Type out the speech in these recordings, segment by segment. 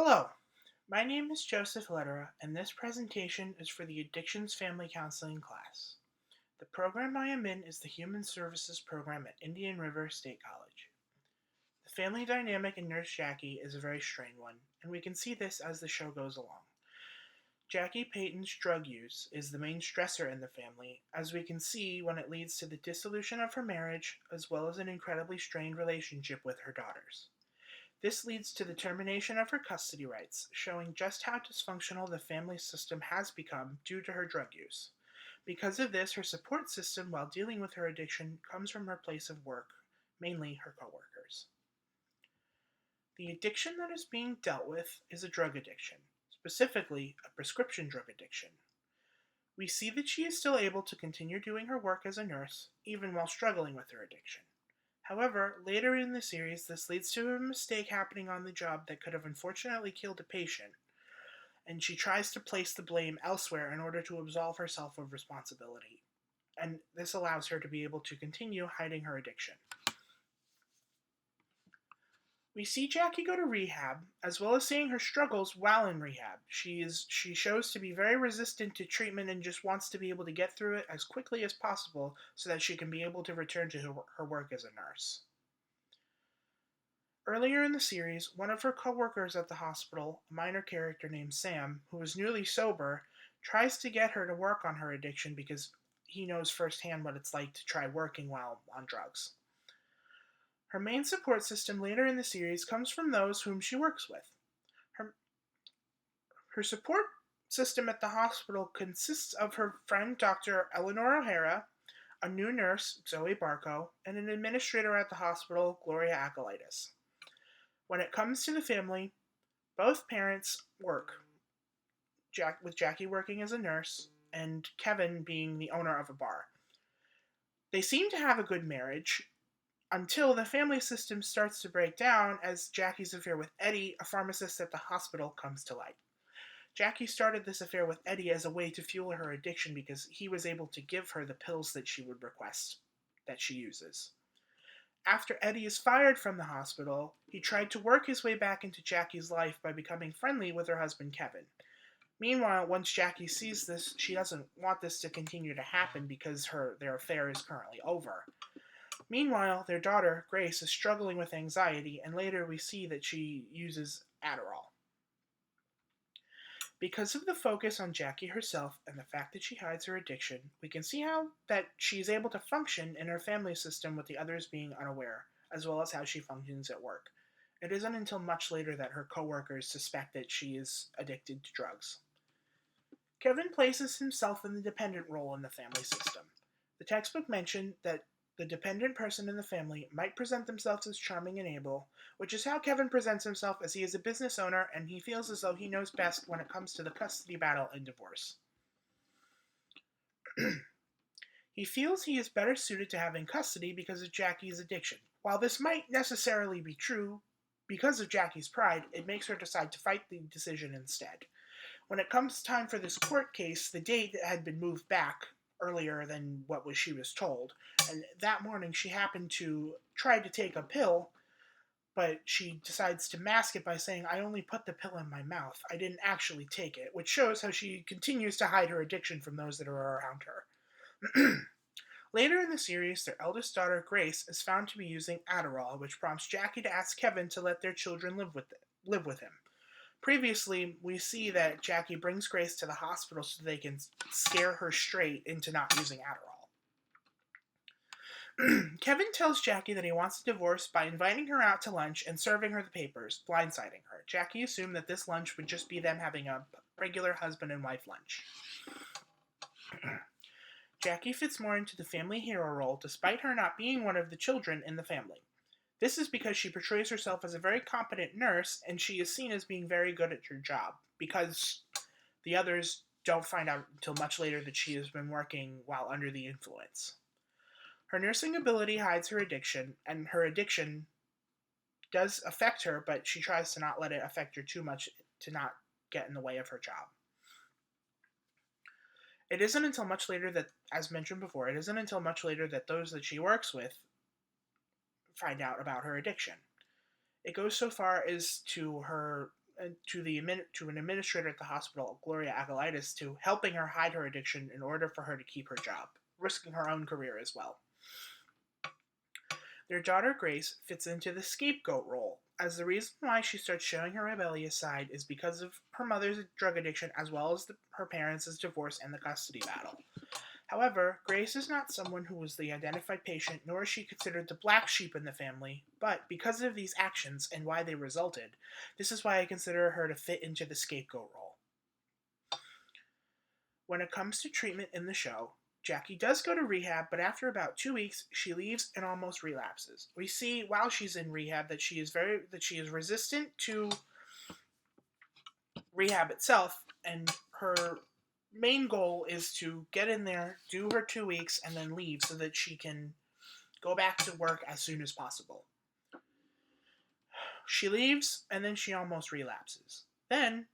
Hello, my name is Joseph Lederer, and this presentation is for the Addictions Family Counseling class. The program I am in is the Human Services program at Indian River State College. The family dynamic in Nurse Jackie is a very strained one, and we can see this as the show goes along. Jackie Payton's drug use is the main stressor in the family, as we can see when it leads to the dissolution of her marriage, as well as an incredibly strained relationship with her daughters. This leads to the termination of her custody rights, showing just how dysfunctional the family system has become due to her drug use. Because of this, her support system while dealing with her addiction comes from her place of work, mainly her coworkers. The addiction that is being dealt with is a drug addiction, specifically a prescription drug addiction. We see that she is still able to continue doing her work as a nurse, even while struggling with her addiction. However, later in the series, this leads to a mistake happening on the job that could have unfortunately killed a patient, and she tries to place the blame elsewhere in order to absolve herself of responsibility. And this allows her to be able to continue hiding her addiction. We see Jackie go to rehab, as well as seeing her struggles while in rehab. She shows to be very resistant to treatment and just wants to be able to get through it as quickly as possible so that she can be able to return to her work as a nurse. Earlier in the series, one of her coworkers at the hospital, a minor character named Sam, who is newly sober, tries to get her to work on her addiction because he knows firsthand what it's like to try working while on drugs. Her main support system later in the series comes from those whom she works with. Her, her support system at the hospital consists of her friend Dr. Eleanor O'Hara, a new nurse, Zoe Barco, and an administrator at the hospital, Gloria Acolytis. When it comes to the family, both parents work, with Jackie working as a nurse and Kevin being the owner of a bar. They seem to have a good marriage until the family system starts to break down as Jackie's affair with Eddie, a pharmacist at the hospital, comes to light. Jackie started this affair with Eddie as a way to fuel her addiction because he was able to give her the pills that she would request that she uses. After Eddie is fired from the hospital, he tried to work his way back into Jackie's life by becoming friendly with her husband Kevin. Meanwhile, once Jackie sees this, she doesn't want this to continue to happen because their affair is currently over. Meanwhile, their daughter, Grace, is struggling with anxiety, and later we see that she uses Adderall. Because of the focus on Jackie herself and the fact that she hides her addiction, we can see how that she is able to function in her family system with the others being unaware, as well as how she functions at work. It isn't until much later that her coworkers suspect that she is addicted to drugs. Kevin places himself in the dependent role in the family system. The textbook mentioned that the dependent person in the family might present themselves as charming and able, which is how Kevin presents himself, as he is a business owner and he feels as though he knows best when it comes to the custody battle and divorce. He feels he is better suited to having custody because of Jackie's addiction. While this might necessarily be true, because of Jackie's pride, it makes her decide to fight the decision instead. When it comes time for this court case, the date had been moved back earlier than she was told, and that morning she happened to try to take a pill, but she decides to mask it by saying, "I only put the pill in my mouth. I didn't actually take it," which shows how she continues to hide her addiction from those that are around her. Later in the series, their eldest daughter, Grace, is found to be using Adderall, which prompts Jackie to ask Kevin to let their children live with him. Previously, we see that Jackie brings Grace to the hospital so they can scare her straight into not using Adderall. Kevin tells Jackie that he wants a divorce by inviting her out to lunch and serving her the papers, blindsiding her. Jackie assumed that this lunch would just be them having a regular husband and wife lunch. Jackie fits more into the family hero role despite her not being one of the children in the family. This is because she portrays herself as a very competent nurse, and she is seen as being very good at her job, because the others don't find out until much later that she has been working while under the influence. Her nursing ability hides her addiction, and her addiction does affect her, but she tries to not let it affect her too much to not get in the way of her job. It isn't until much later that, as mentioned before, those that she works with find out about her addiction. It goes so far as to her to an administrator at the hospital, Gloria Agalitis, to helping her hide her addiction in order for her to keep her job, risking her own career as well. Their daughter Grace fits into the scapegoat role, as the reason why she starts showing her rebellious side is because of her mother's drug addiction as well as her parents' divorce and the custody battle. However, Grace is not someone who was the identified patient, nor is she considered the black sheep in the family, but because of these actions and why they resulted, this is why I consider her to fit into the scapegoat role. When it comes to treatment in the show, Jackie does go to rehab, but after about 2 weeks, she leaves and almost relapses. We see while she's in rehab that she is resistant to rehab itself, and her main goal is to get in there, do her 2 weeks, and then leave so that she can go back to work as soon as possible. She leaves, and then she almost relapses. Then,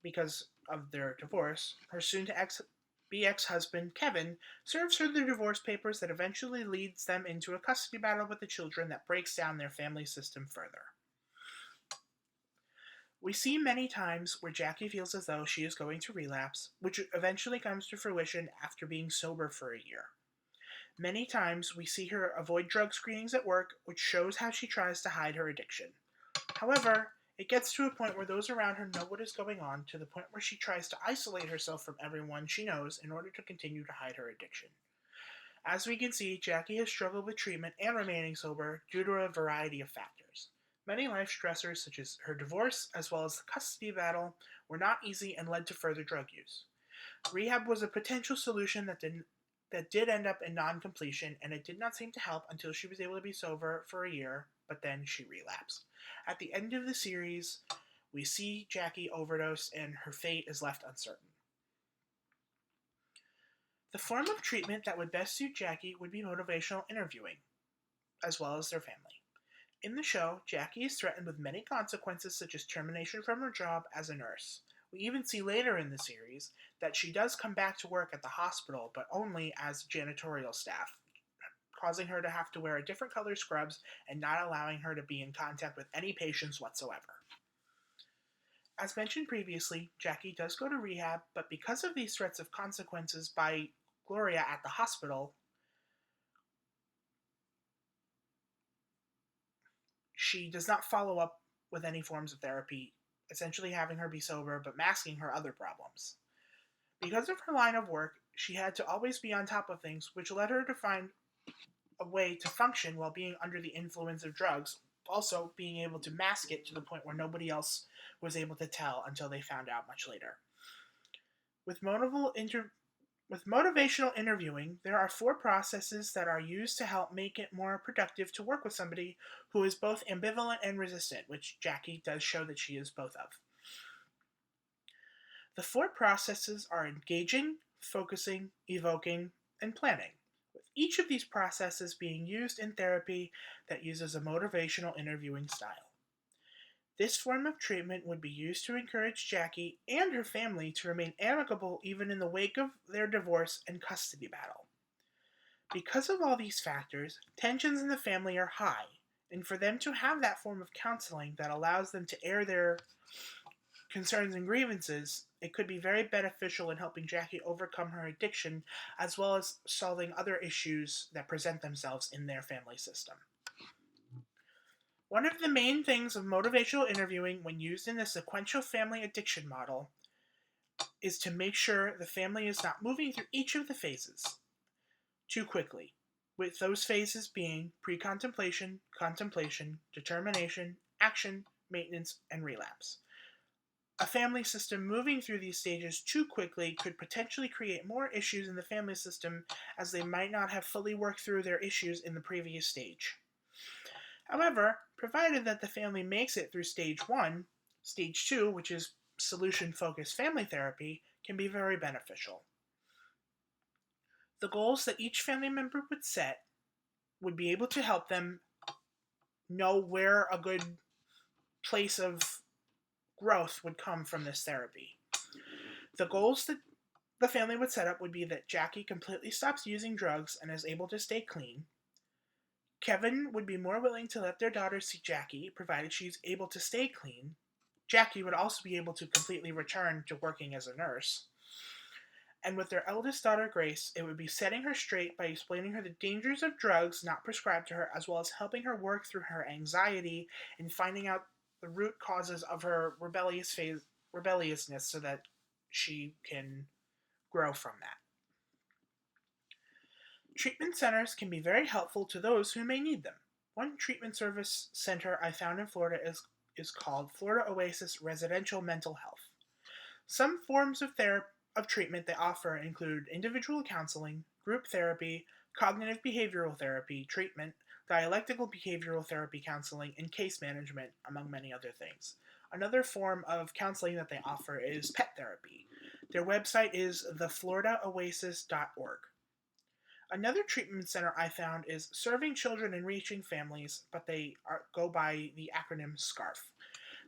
because of their divorce, her soon-to-be ex-husband, Kevin, serves her the divorce papers that eventually leads them into a custody battle with the children that breaks down their family system further. We see many times where Jackie feels as though she is going to relapse, which eventually comes to fruition after being sober for a year. Many times we see her avoid drug screenings at work, which shows how she tries to hide her addiction. However, it gets to a point where those around her know what is going on, to the point where she tries to isolate herself from everyone she knows in order to continue to hide her addiction. As we can see, Jackie has struggled with treatment and remaining sober due to a variety of factors. Many life stressors, such as her divorce as well as the custody battle, were not easy and led to further drug use. Rehab was a potential solution that did end up in non-completion, and it did not seem to help until she was able to be sober for a year, but then she relapsed. At the end of the series, we see Jackie overdose, and her fate is left uncertain. The form of treatment that would best suit Jackie would be motivational interviewing, as well as their family. In the show, Jackie is threatened with many consequences, such as termination from her job as a nurse. We even see later in the series that she does come back to work at the hospital, but only as janitorial staff, causing her to have to wear a different color scrubs and not allowing her to be in contact with any patients whatsoever. As mentioned previously, Jackie does go to rehab, but because of these threats of consequences by Gloria at the hospital, she does not follow up with any forms of therapy, essentially having her be sober but masking her other problems. Because of her line of work, she had to always be on top of things, which led her to find a way to function while being under the influence of drugs, also being able to mask it to the point where nobody else was able to tell until they found out much later. With motivational interviewing, there are 4 processes that are used to help make it more productive to work with somebody who is both ambivalent and resistant, which Jackie does show that she is both of. The 4 processes are engaging, focusing, evoking, and planning, with each of these processes being used in therapy that uses a motivational interviewing style. This form of treatment would be used to encourage Jackie and her family to remain amicable even in the wake of their divorce and custody battle. Because of all these factors, tensions in the family are high, and for them to have that form of counseling that allows them to air their concerns and grievances, it could be very beneficial in helping Jackie overcome her addiction, as well as solving other issues that present themselves in their family system. One of the main things of motivational interviewing when used in the sequential family addiction model is to make sure the family is not moving through each of the phases too quickly, with those phases being pre-contemplation, contemplation, determination, action, maintenance, and relapse. A family system moving through these stages too quickly could potentially create more issues in the family system, as they might not have fully worked through their issues in the previous stage. However, provided that the family makes it through stage 1, stage 2, which is solution-focused family therapy, can be very beneficial. The goals that each family member would set would be able to help them know where a good place of growth would come from this therapy. The goals that the family would set up would be that Jackie completely stops using drugs and is able to stay clean. Kevin would be more willing to let their daughter see Jackie, provided she's able to stay clean. Jackie would also be able to completely return to working as a nurse. And with their eldest daughter, Grace, it would be setting her straight by explaining her the dangers of drugs not prescribed to her, as well as helping her work through her anxiety and finding out the root causes of her rebelliousness so that she can grow from that. Treatment centers can be very helpful to those who may need them. One treatment service center I found in Florida is called Florida Oasis Residential Mental Health. Some forms of treatment they offer include individual counseling, group therapy, cognitive behavioral therapy treatment, dialectical behavioral therapy counseling, and case management, among many other things. Another form of counseling that they offer is pet therapy. Their website is thefloridaoasis.org. Another treatment center I found is Serving Children and Reaching Families, but go by the acronym SCARF.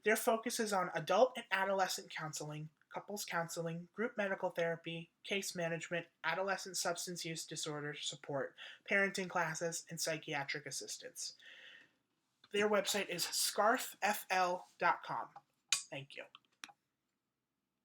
Their focus is on adult and adolescent counseling, couples counseling, group medical therapy, case management, adolescent substance use disorder support, parenting classes, and psychiatric assistance. Their website is scarffl.com. Thank you.